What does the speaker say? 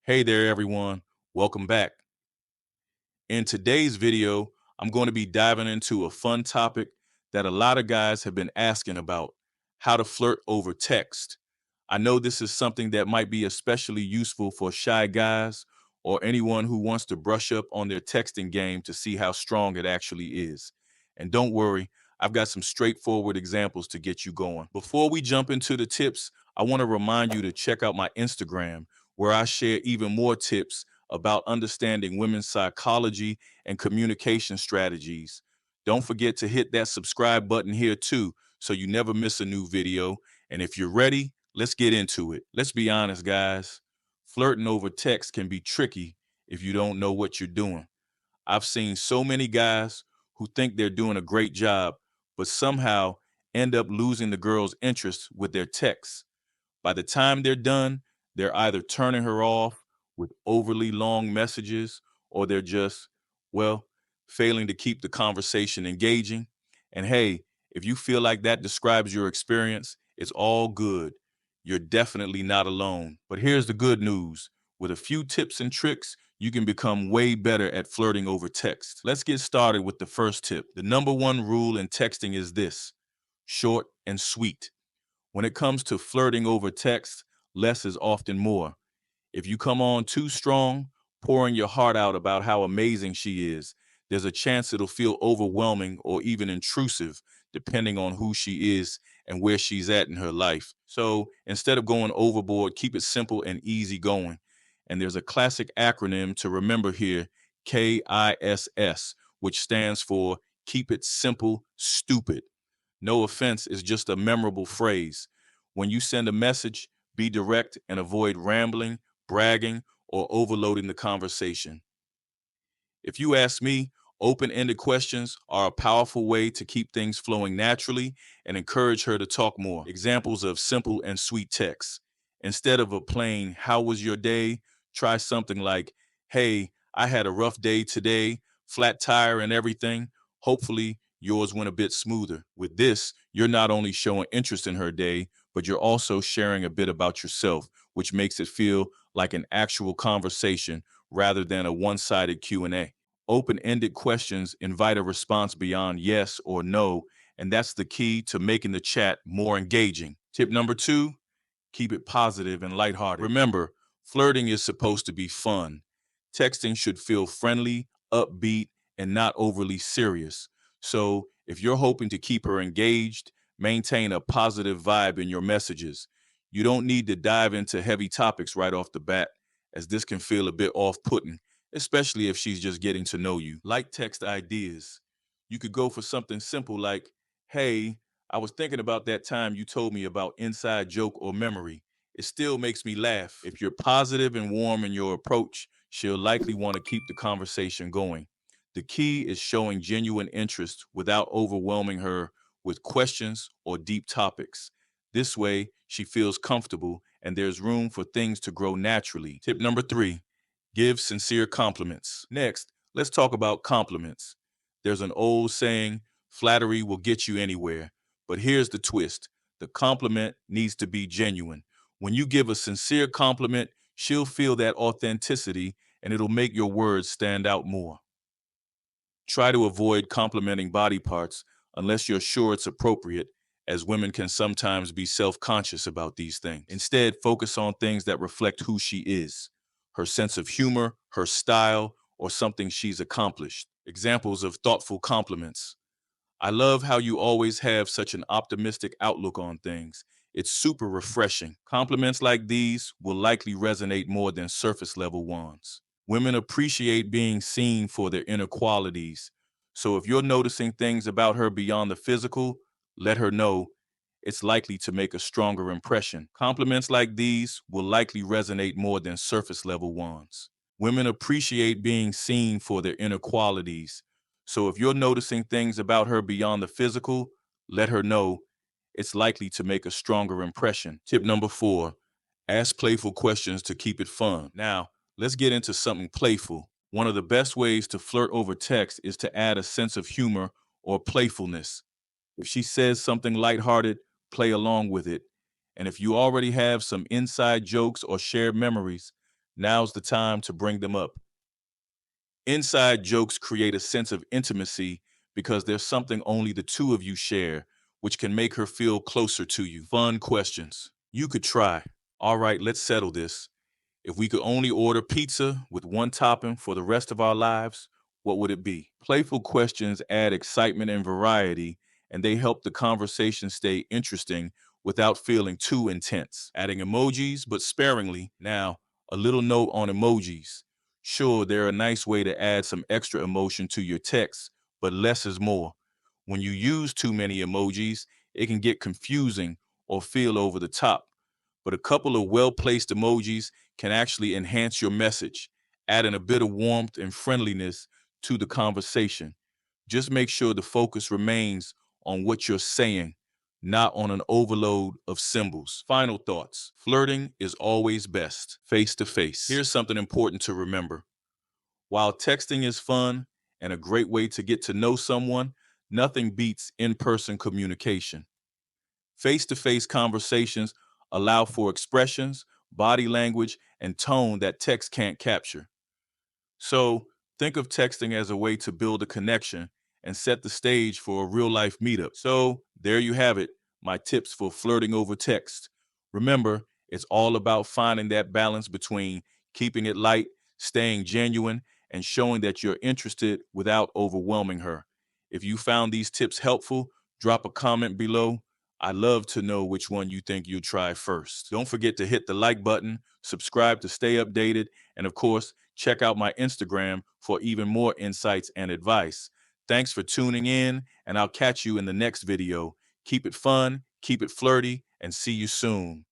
Hey there, everyone. Welcome back. In today's video, I'm going to be diving into a fun topic that a lot of guys have been asking about: how to flirt over text. I know this is something that might be especially useful for shy guys or anyone who wants to brush up on their texting game to see how strong it actually is. And don't worry, I've got some straightforward examples to get you going. Before we jump into the tips, I want to remind you to check out my Instagram, where I share even more tips about understanding women's psychology and communication strategies. Don't forget to hit that subscribe button here too, so you never miss a new video. And if you're ready, let's get into it. Let's be honest, guys. Flirting over text can be tricky if you don't know what you're doing. I've seen so many guys who think they're doing a great job, but somehow end up losing the girl's interest with their texts. By the time they're done, they're either turning her off with overly long messages, or they're just, well, failing to keep the conversation engaging. And hey, if you feel like that describes your experience, it's all good. You're definitely not alone. But here's the good news: with a few tips and tricks, you can become way better at flirting over text. Let's get started with the first tip. The number one rule in texting is this: short and sweet. When it comes to flirting over text, less is often more. If you come on too strong, pouring your heart out about how amazing she is, there's a chance it'll feel overwhelming or even intrusive, depending on who she is and where she's at in her life. So instead of going overboard, keep it simple and easy going. And there's a classic acronym to remember here: KISS, which stands for Keep It Simple, Stupid. No offense is just a memorable phrase. When you send a message, be direct and avoid rambling, bragging, or overloading the conversation. If you ask me, open-ended questions are a powerful way to keep things flowing naturally and encourage her to talk more. Examples of simple and sweet text. Instead of a plain, "How was your day?" try something like, "Hey, I had a rough day today, flat tire and everything. Hopefully, yours went a bit smoother." With this, you're not only showing interest in her day, but you're also sharing a bit about yourself, which makes it feel like an actual conversation rather than a one-sided Q&A. Open-ended questions invite a response beyond yes or no, and that's the key to making the chat more engaging. Tip number two: keep it positive and lighthearted. Remember, flirting is supposed to be fun. Texting should feel friendly, upbeat, and not overly serious. So, if you're hoping to keep her engaged, maintain a positive vibe in your messages. You don't need to dive into heavy topics right off the bat, as this can feel a bit off-putting, especially if she's just getting to know you. Like text ideas. You could go for something simple like, "Hey, I was thinking about that time you told me about inside joke or memory. It still makes me laugh." If you're positive and warm in your approach, she'll likely want to keep the conversation going. The key is showing genuine interest without overwhelming her with questions or deep topics. This way, she feels comfortable and there's room for things to grow naturally. Tip number three: give sincere compliments. Next, let's talk about compliments. There's an old saying, "flattery will get you anywhere." But here's the twist: the compliment needs to be genuine. When you give a sincere compliment, she'll feel that authenticity and it'll make your words stand out more. Try to avoid complimenting body parts unless you're sure it's appropriate, as women can sometimes be self conscious about these things. Instead, focus on things that reflect who she is: her sense of humor, her style, or something she's accomplished. Examples of thoughtful compliments: "I love how you always have such an optimistic outlook on things. It's super refreshing." Compliments like these will likely resonate more than surface level ones. Women appreciate being seen for their inner qualities. So if you're noticing things about her beyond the physical, let her know. It's likely to make a stronger impression. Compliments like these will likely resonate more than surface level ones. Women appreciate being seen for their inner qualities. So if you're noticing things about her beyond the physical, let her know. It's likely to make a stronger impression. Tip number four: ask playful questions to keep it fun. Now, let's get into something playful. One of the best ways to flirt over text is to add a sense of humor or playfulness. If she says something lighthearted, play along with it. And if you already have some inside jokes or shared memories, Now's the time to bring them up. Inside jokes create a sense of intimacy because there's something only the two of you share, which can make her feel closer to you. Fun questions. You could try. All right, let's settle this. If we could only order pizza with one topping for the rest of our lives, what would it be? Playful questions add excitement and variety, and they help the conversation stay interesting without feeling too intense. Adding emojis, but sparingly. Now, a little note on emojis. Sure, they're a nice way to add some extra emotion to your text, but less is more. When you use too many emojis, it can get confusing or feel over the top. But a couple of well-placed emojis can actually enhance your message, adding a bit of warmth and friendliness to the conversation. Just make sure the focus remains on what you're saying, not on an overload of symbols. Final thoughts. Flirting is always best face to face. Here's something important to remember. While texting is fun and a great way to get to know someone, nothing beats in-person communication. Face-to-face conversations allow for expressions, body language, and tone that text can't capture. So think of texting as a way to build a connection and set the stage for a real life meetup. So there you have it, my tips for flirting over text. Remember, it's all about finding that balance between keeping it light, staying genuine, and showing that you're interested without overwhelming her. If you found these tips helpful, drop a comment below. I'd love to know which one you think you'll try first. Don't forget to hit the like button, subscribe to stay updated, and of course, check out my Instagram for even more insights and advice. Thanks for tuning in, and I'll catch you in the next video. Keep it fun, keep it flirty, and see you soon.